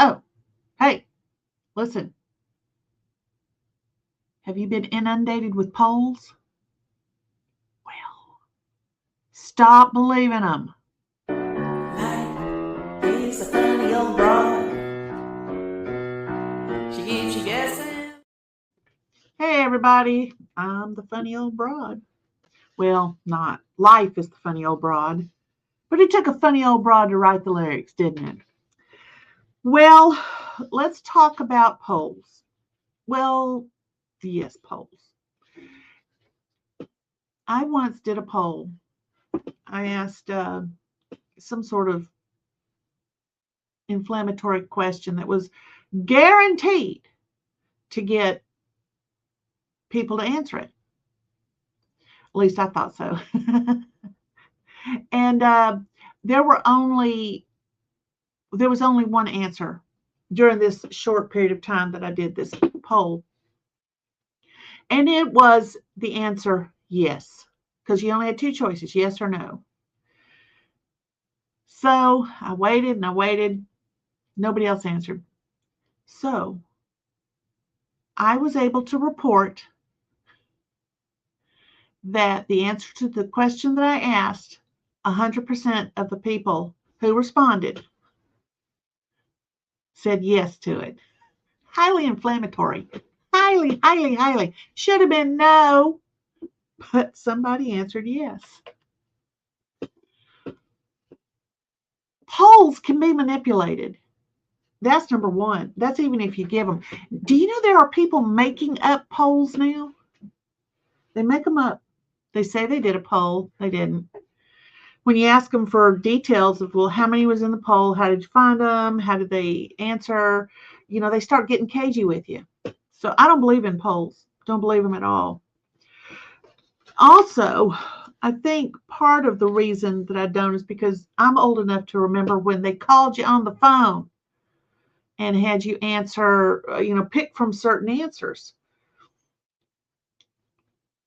Oh, hey, listen. Have you been inundated with polls? Well, stop believing them. Life is a funny old broad. She keeps you guessing. Hey, everybody. I'm the funny old broad. Well, not. Life is the funny old broad. But it took a funny old broad to write the lyrics, didn't it? Well, let's talk about polls. Well, yes, polls. I once did a poll. I asked some sort of inflammatory question that was guaranteed to get people to answer it. At least I thought so. And there was only one answer during this short period of time that I did this poll. And it was the answer yes, because you only had two choices, yes or no. So I waited and I waited. Nobody else answered. So I was able to report that the answer to the question that I asked, 100% of the people who responded said yes to it. Highly inflammatory. Highly, highly, highly. Should have been no, but somebody answered yes. Polls can be manipulated. That's number one. That's even if you give them. Do you know there are people making up polls now? They make them up. They say they did a poll. They didn't. When you ask them for details of, well, how many was in the poll? How did you find them? How did they answer? You know, they start getting cagey with you. So I don't believe in polls. Don't believe them at all. Also, I think part of the reason that I don't is because I'm old enough to remember when they called you on the phone and had you answer, pick from certain answers.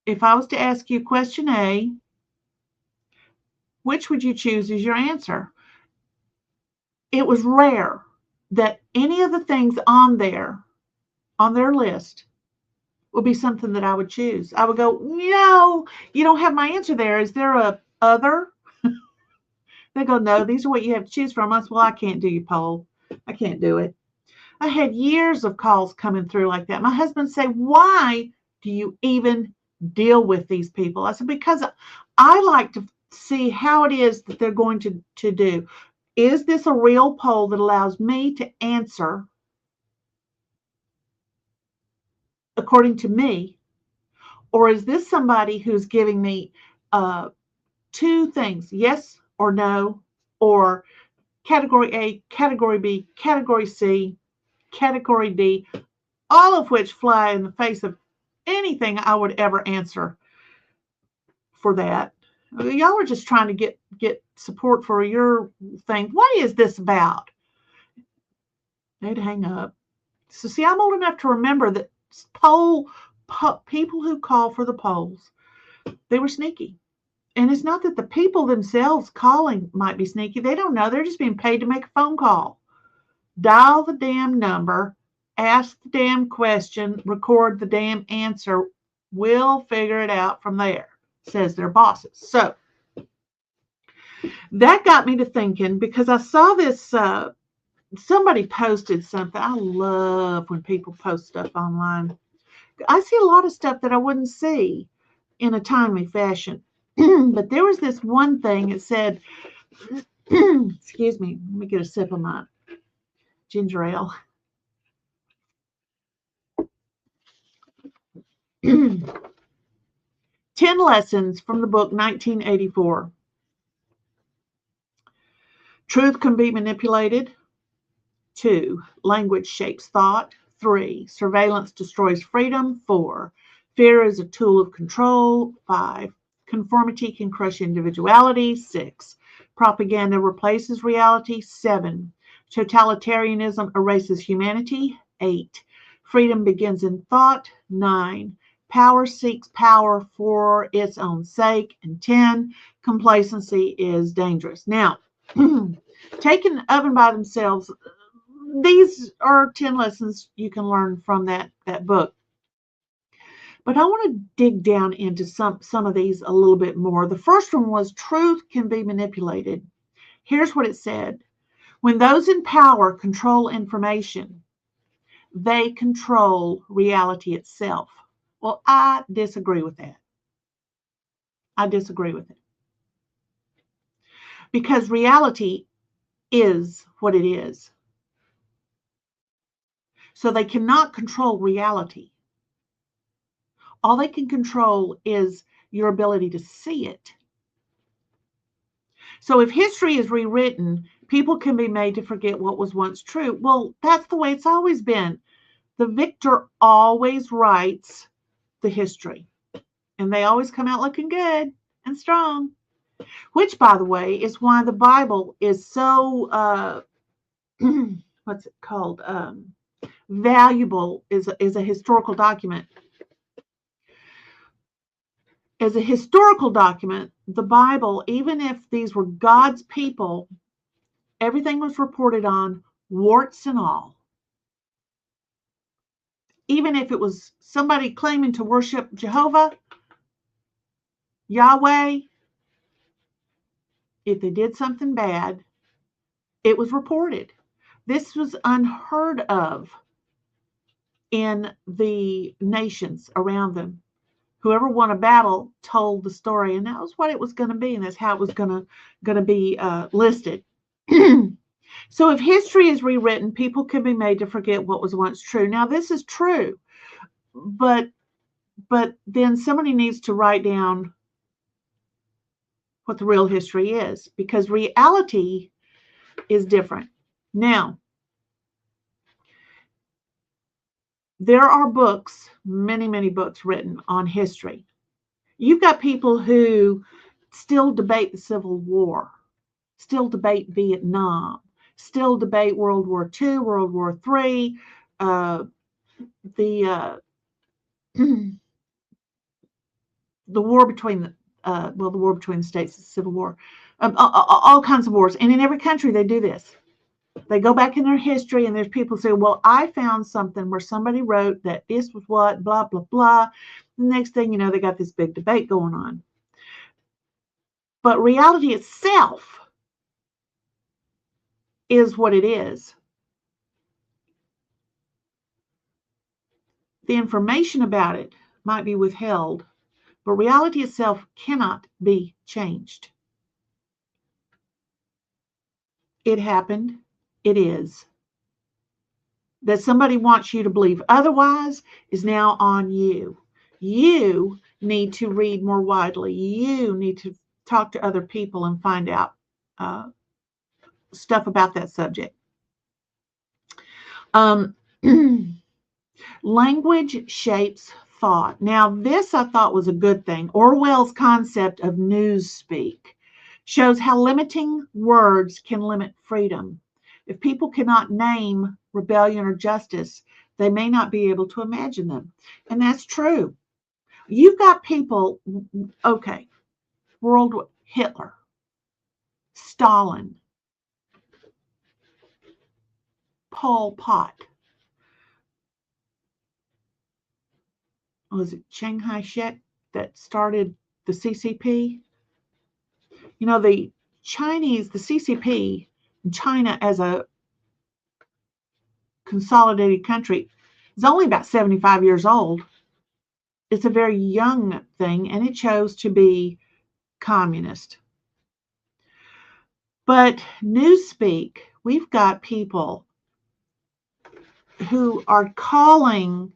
If I was to ask you question A, which would you choose as your answer? It was rare that any of the things on their list would be something that I would choose. I would go, no, you don't have my answer there. Is there a other? They go, no, these are what you have to choose from. I said, well, I can't do your poll. I can't do it. I had years of calls coming through like that. My husband said, why do you even deal with these people? I said, because I like to see how it is that they're going to do. Is this a real poll that allows me to answer according to me? Or is this somebody who's giving me two things, yes or no, or category A, category B, category C, category D, all of which fly in the face of anything I would ever answer for that. Y'all are just trying to get support for your thing. What is this about? They'd hang up. So see, I'm old enough to remember that people who call for the polls, they were sneaky. And it's not that the people themselves calling might be sneaky. They don't know. They're just being paid to make a phone call. Dial the damn number, ask the damn question, record the damn answer. We'll figure it out from there, says their bosses. So that got me to thinking, because I saw this, somebody posted something. I love when people post stuff online. I see a lot of stuff that I wouldn't see in a timely fashion. But there was this one thing. It said, excuse me, let me get a sip of my ginger ale. 10 lessons from the book 1984. Truth can be manipulated. 2, language shapes thought. 3, surveillance destroys freedom. 4, fear is a tool of control. 5, conformity can crush individuality. 6, propaganda replaces reality. 7, totalitarianism erases humanity. 8, freedom begins in thought. 9, power seeks power for its own sake. And 10, complacency is dangerous. Now, taking the oven by themselves, these are 10 lessons you can learn from that book. But I want to dig down into some of these a little bit more. The first one was truth can be manipulated. Here's what it said. When those in power control information, they control reality itself. Well, I disagree with that. I disagree with it. Because reality is what it is. So they cannot control reality. All they can control is your ability to see it. So if history is rewritten, people can be made to forget what was once true. Well, that's the way it's always been. The victor always writes the history, and they always come out looking good and strong, which, by the way, is why the Bible is so, what's it called? Valuable is a historical document. As a historical document, the Bible, even if these were God's people, everything was reported on, warts and all. Even if it was somebody claiming to worship Jehovah, Yahweh, if they did something bad, it was reported. This was unheard of in the nations around them. Whoever won a battle told the story, and that was what it was going to be, and that's how it was going to be listed. So if history is rewritten, people can be made to forget what was once true. Now, this is true, but then somebody needs to write down what the real history is, because reality is different. Now, there are books, many, many books written on history. You've got people who still debate the Civil War, still debate Vietnam, still debate World War II, World War III, the war between the war between the states, the Civil War, all kinds of wars. And in every country, they do this. They go back in their history, and there's people say, well, I found something where somebody wrote that this was what, blah, blah, blah. The next thing you know, they got this big debate going on. But reality itself is what it is. The information about it might be withheld, but reality itself cannot be changed. It happened. It is. That somebody wants you to believe otherwise is now on you. You need to read more widely. You need to talk to other people and find out stuff about that subject. Language shapes thought. Now, this I thought was a good thing. Orwell's concept of newspeak shows how limiting words can limit freedom. If people cannot name rebellion or justice, they may not be able to imagine them. And that's true. You've got people, okay, Hitler, Stalin, Pol Pot. Was it Chiang Kai-shek that started the CCP? You know, the CCP, China as a consolidated country is only about 75 years old. It's a very young thing, and it chose to be communist. But newspeak, we've got people who are calling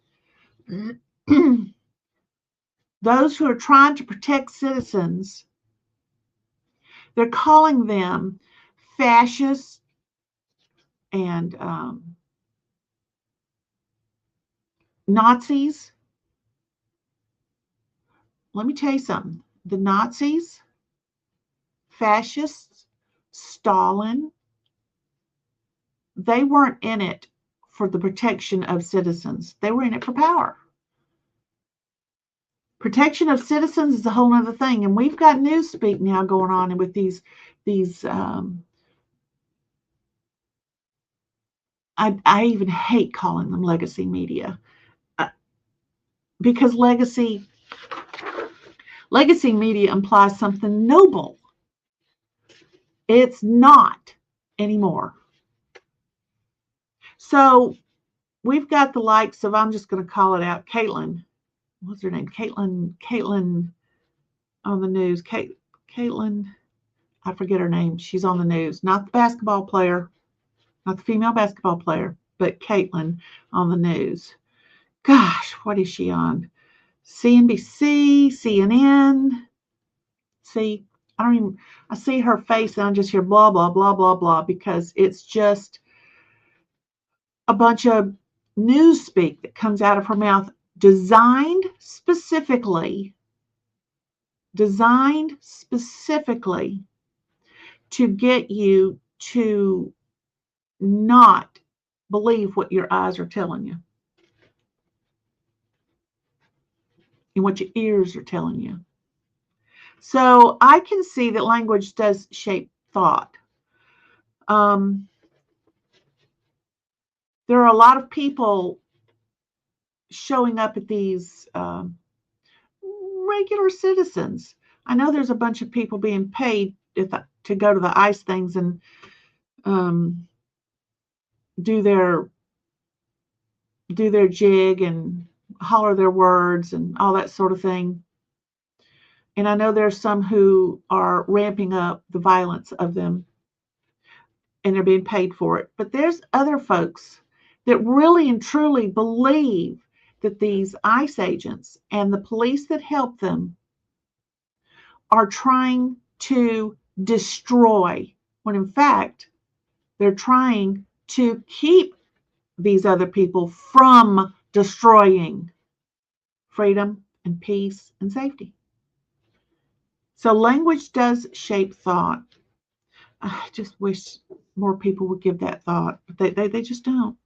those who are trying to protect citizens, they're calling them fascists and Nazis. Let me tell you something. The Nazis, fascists, Stalin, they weren't in it for the protection of citizens. They were in it for power. Protection of citizens is a whole other thing. And we've got newspeak now going on with these I even hate calling them legacy media, because legacy media implies something noble. It's not anymore. So we've got the likes of, I'm just going to call it out, Caitlyn. What's her name? Caitlyn on the news. Caitlyn, I forget her name. She's on the news. Not the basketball player, not the female basketball player, but Caitlyn on the news. Gosh, what is she on? CNBC, CNN. See, I see her face and I just hear blah, blah, blah, blah, blah, because it's just a bunch of news speak that comes out of her mouth, designed specifically to get you to not believe what your eyes are telling you and what your ears are telling you. So I can see that language does shape thought. There are a lot of people showing up at these regular citizens. I know there's a bunch of people being paid to go to the ICE things and do their jig and holler their words and all that sort of thing. And I know there's some who are ramping up the violence of them, and they're being paid for it. But there's other folks that really and truly believe that these ICE agents and the police that help them are trying to destroy, when in fact they're trying to keep these other people from destroying freedom and peace and safety. So language does shape thought. I just wish more people would give that thought, but they just don't.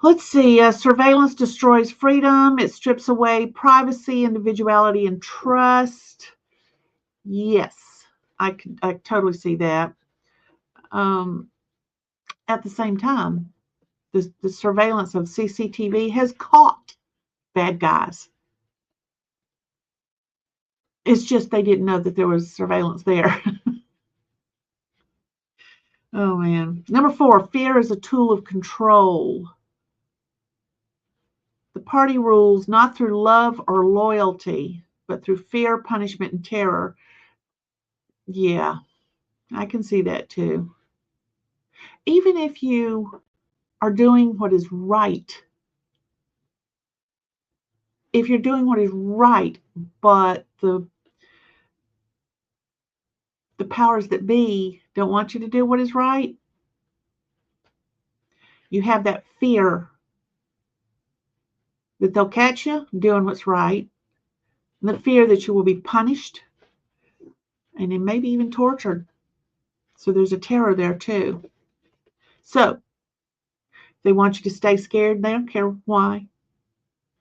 Let's see. Surveillance destroys freedom. It strips away privacy, individuality, and trust. Yes, I totally see that. At the same time, the surveillance of CCTV has caught bad guys. It's just they didn't know that there was surveillance there. Oh, man. Number 4, fear is a tool of control. The party rules not through love or loyalty, but through fear, punishment, and terror. Yeah, I can see that too. Even if you are doing what is right, but the powers that be don't want you to do what is right, you have that fear that they'll catch you doing what's right, and the fear that you will be punished and then maybe even tortured. So there's a terror there too. So they want you to stay scared. They don't care why.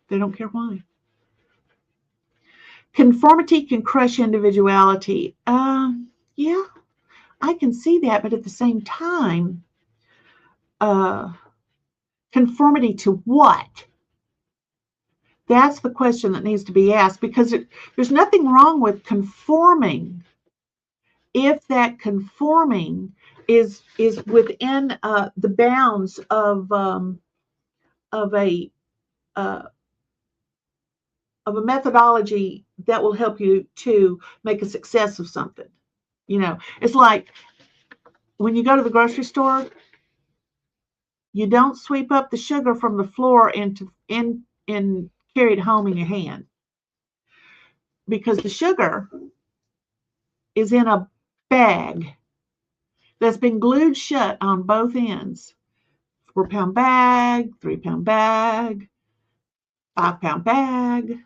They don't care why. Conformity can crush individuality. Yeah, I can see that, but at the same time, conformity to what? That's the question that needs to be asked, because there's nothing wrong with conforming if that conforming is within the bounds of a methodology that will help you to make a success of something. It's like when you go to the grocery store, you don't sweep up the sugar from the floor and carry it home in your hand, because the sugar is in a bag that's been glued shut on both ends. 4-pound bag, 3-pound bag, 5-pound bag,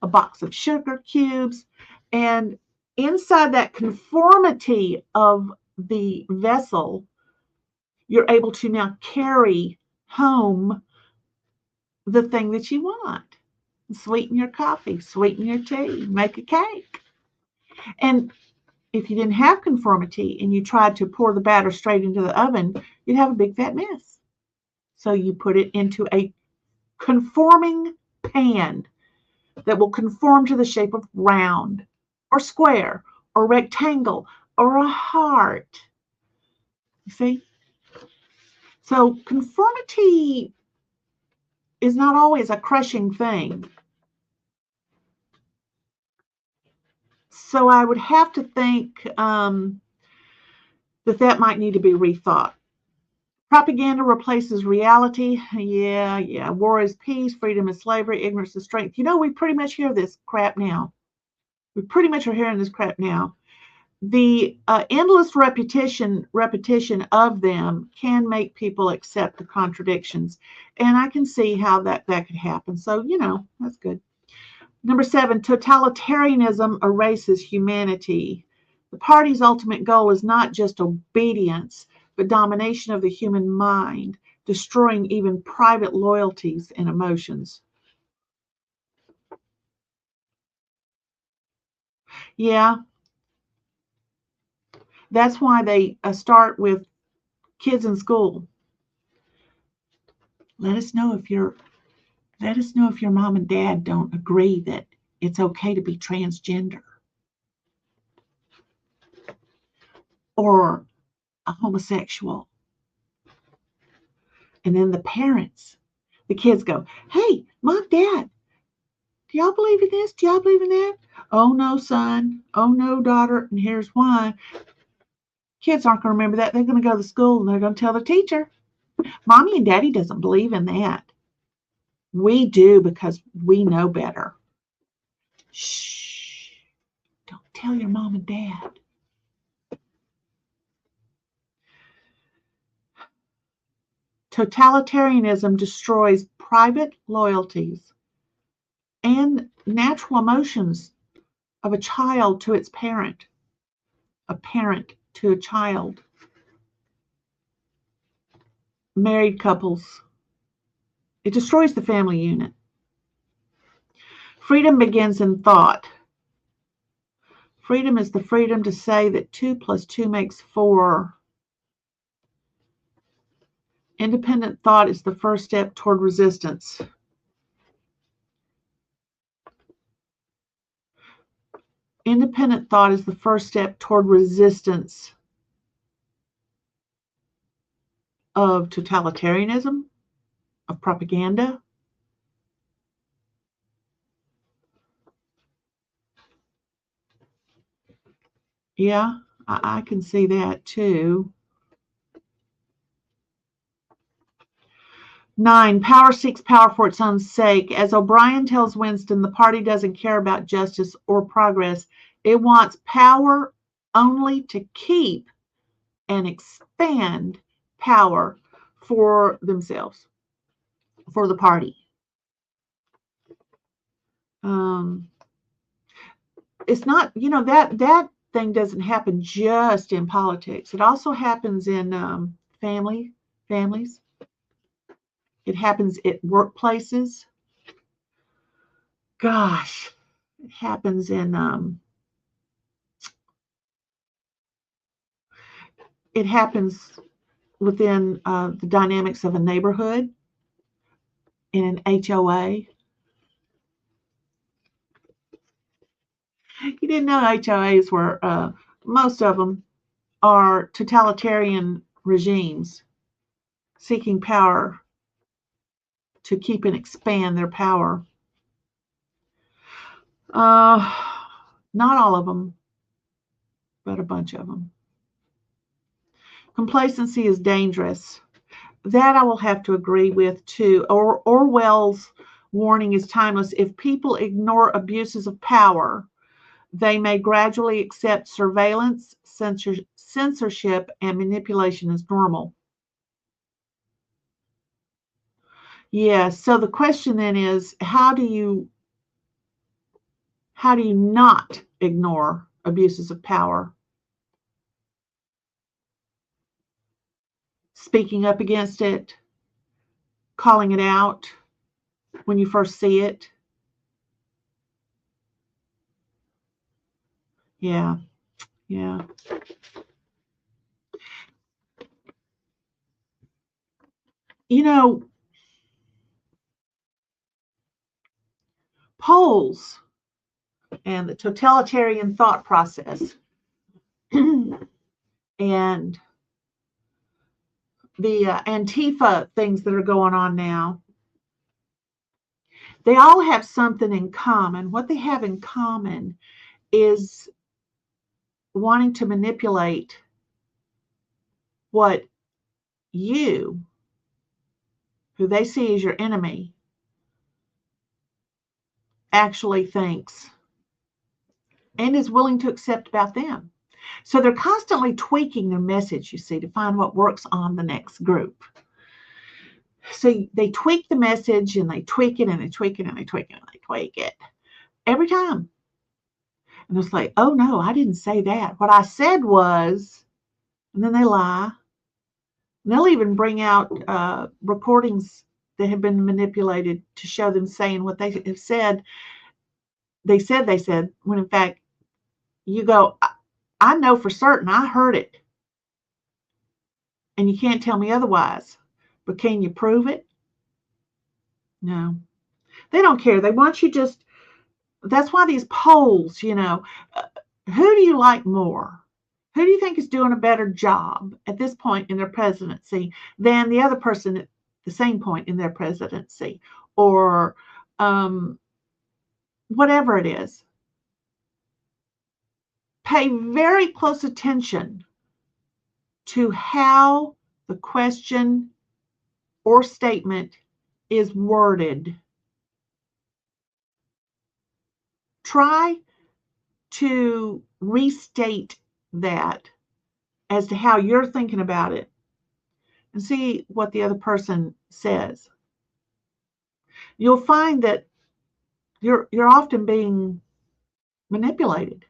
a box of sugar cubes. And inside that conformity of the vessel, you're able to now carry home the thing that you want. Sweeten your coffee, sweeten your tea, make a cake. And if you didn't have conformity and you tried to pour the batter straight into the oven, you'd have a big fat mess. So you put it into a conforming pan that will conform to the shape of round or square or rectangle or a heart. You see? So conformity is not always a crushing thing. So I would have to think that might need to be rethought. Propaganda replaces reality. Yeah. War is peace, freedom is slavery, ignorance is strength. We pretty much hear this crap now. We pretty much are hearing this crap now. The endless repetition of them can make people accept the contradictions. And I can see how that could happen. So, that's good. Number 7, totalitarianism erases humanity. The party's ultimate goal is not just obedience, but domination of the human mind, destroying even private loyalties and emotions. Yeah, that's why they start with kids in school. Let us know if your mom and dad don't agree that it's okay to be transgender or a homosexual. And then the kids go, hey, mom, dad, do y'all believe in this? Do y'all believe in that? Oh, no, son. Oh, no, daughter. And here's why. Kids aren't going to remember that. They're going to go to school and they're going to tell the teacher, mommy and daddy doesn't believe in that. We do because we know better. Shh. Don't tell your mom and dad. Totalitarianism destroys private loyalties and natural emotions of a child to its parent, a parent to a child, married couples. It destroys the family unit. Freedom begins in thought. Freedom is the freedom to say that 2 + 2 makes 4. Independent thought is the first step toward resistance. Independent thought is the first step toward resistance of totalitarianism, of propaganda. Yeah, I can see that too. 9, power seeks power for its own sake. As O'Brien tells Winston, the party doesn't care about justice or progress. It wants power only to keep and expand power for themselves, for the party. It's not, that thing doesn't happen just in politics. It also happens in families. It happens at workplaces. Gosh, it happens within the dynamics of a neighborhood, in an HOA. You didn't know HOAs were, most of them are totalitarian regimes seeking power to keep and expand their power. Not all of them, but a bunch of them. Complacency is dangerous. That I will have to agree with too. Orwell's warning is timeless. If people ignore abuses of power, they may gradually accept surveillance, censorship, and manipulation as normal. Yes. So the question then is, how do you not ignore abuses of power? Speaking up against it, calling it out when you first see it. Yeah. You know, polls and the totalitarian thought process and the Antifa things that are going on now, they all have something in common. What they have in common is wanting to manipulate what you, who they see as your enemy, actually thinks and is willing to accept about them. So they're constantly tweaking their message, you see, to find what works on the next group. So they tweak the message and they tweak it and they tweak it and they tweak it and they tweak it every time. And it's like, oh no, I didn't say that. What I said was, and then they lie. And they'll even bring out recordings that have been manipulated to show them saying what they have said. They said, when in fact, you go, I know for certain I heard it. And you can't tell me otherwise. But can you prove it? No. They don't care. They want you just, that's why these polls, who do you like more? Who do you think is doing a better job at this point in their presidency than the other person at the same point in their presidency? Or whatever it is. Pay very close attention to how the question or statement is worded. Try to restate that as to how you're thinking about it and see what the other person says. You'll find that you're often being manipulated,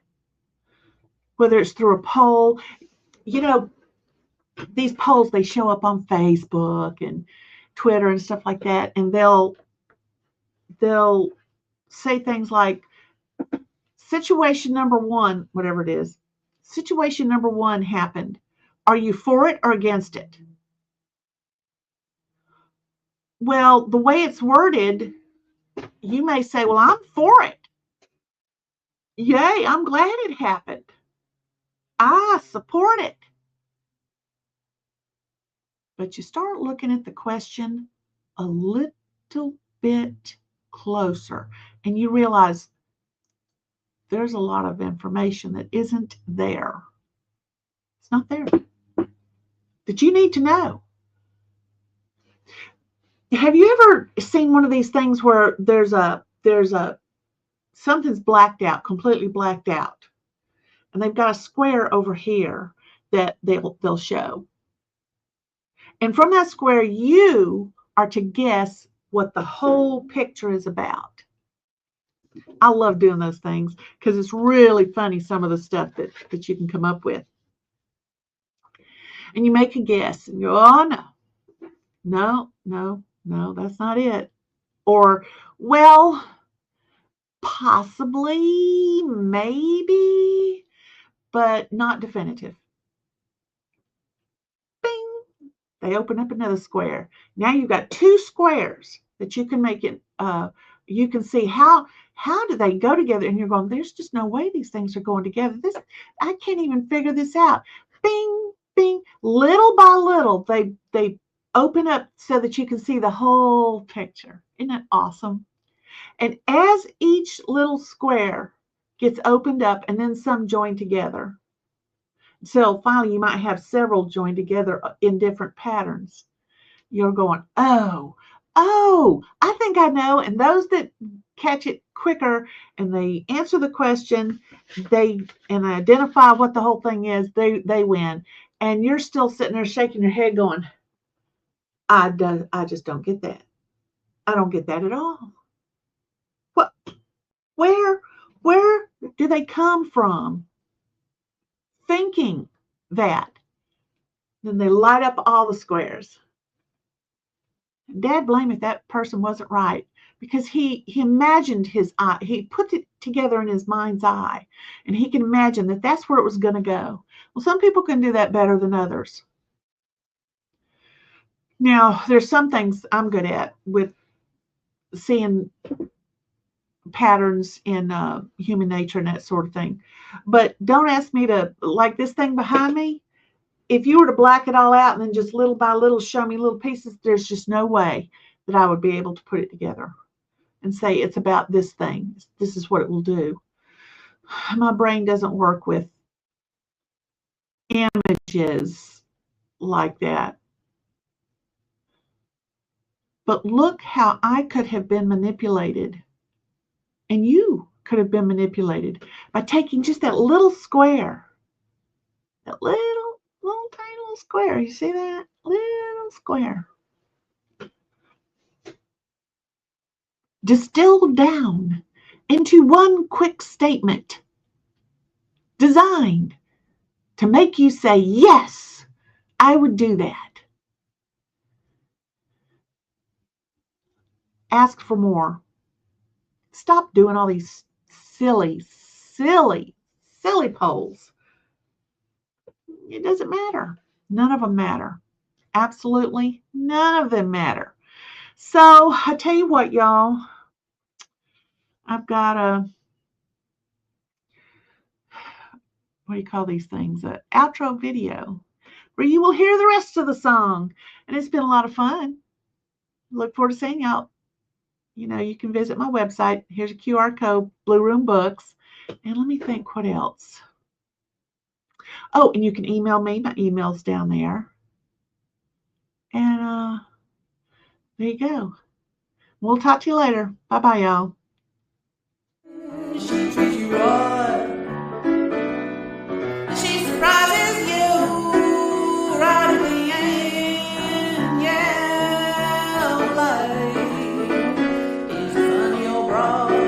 whether it's through a poll. These polls, they show up on Facebook and Twitter and stuff like that, and they'll say things like, situation number one, whatever it is, situation number one happened. Are you for it or against it? Well, the way it's worded, you may say, well, I'm for it. Yay, I'm glad it happened. I support it. But you start looking at the question a little bit closer, and you realize there's a lot of information that isn't there. It's not there that you need to know. Have you ever seen one of these things where there's something's blacked out, completely blacked out, and they've got a square over here that they'll show, and from that square you are to guess what the whole picture is about. I love doing those things because it's really funny, some of the stuff that you can come up with. And you make a guess and you go, oh no, that's not it. Or, well, possibly, maybe, but not definitive. Bing! They open up another square. Now you've got two squares that you can make it, you can see how do they go together, and you're going, there's just no way these things are going together. I can't even figure this out. Bing, bing, little by little, they open up so that you can see the whole picture. Isn't that awesome? And as each little square gets opened up and then some join together, so finally you might have several joined together in different patterns, you're going, oh, I think I know. And those that catch it quicker and they answer the question, and identify what the whole thing is, they win. And you're still sitting there shaking your head going, I just don't get that. I don't get that at all. What? Where do they come from thinking that? Then they light up all the squares. Dad blame if that person wasn't right, because he imagined his eye. He put it together in his mind's eye, and he can imagine that that's where it was going to go. Well, some people can do that better than others. Now, there's some things I'm good at with seeing patterns in human nature and that sort of thing. But don't ask me to, like this thing behind me, if you were to black it all out and then just little by little show me little pieces, there's just no way that I would be able to put it together and say it's about this thing. This is what it will do. My brain doesn't work with images like that. But look how I could have been manipulated, and you could have been manipulated by taking just that little square, that little tiny little square. You see that little square? Distilled down into one quick statement designed to make you say, yes, I would do that. Ask for more. Stop doing all these silly polls. It doesn't matter. None of them matter. Absolutely none of them matter. So I tell you what, y'all, I've got what do you call these things? An outro video where you will hear the rest of the song. And it's been a lot of fun. Look forward to seeing y'all. You know, you can visit my website. Here's a QR code, Blue Room Books. And let me think what else. Oh, and you can email me. My email's down there. And there you go. We'll talk to you later. Bye-bye, y'all. She treats you right. She surprises you right at the end. Yeah, life is a funny old broad.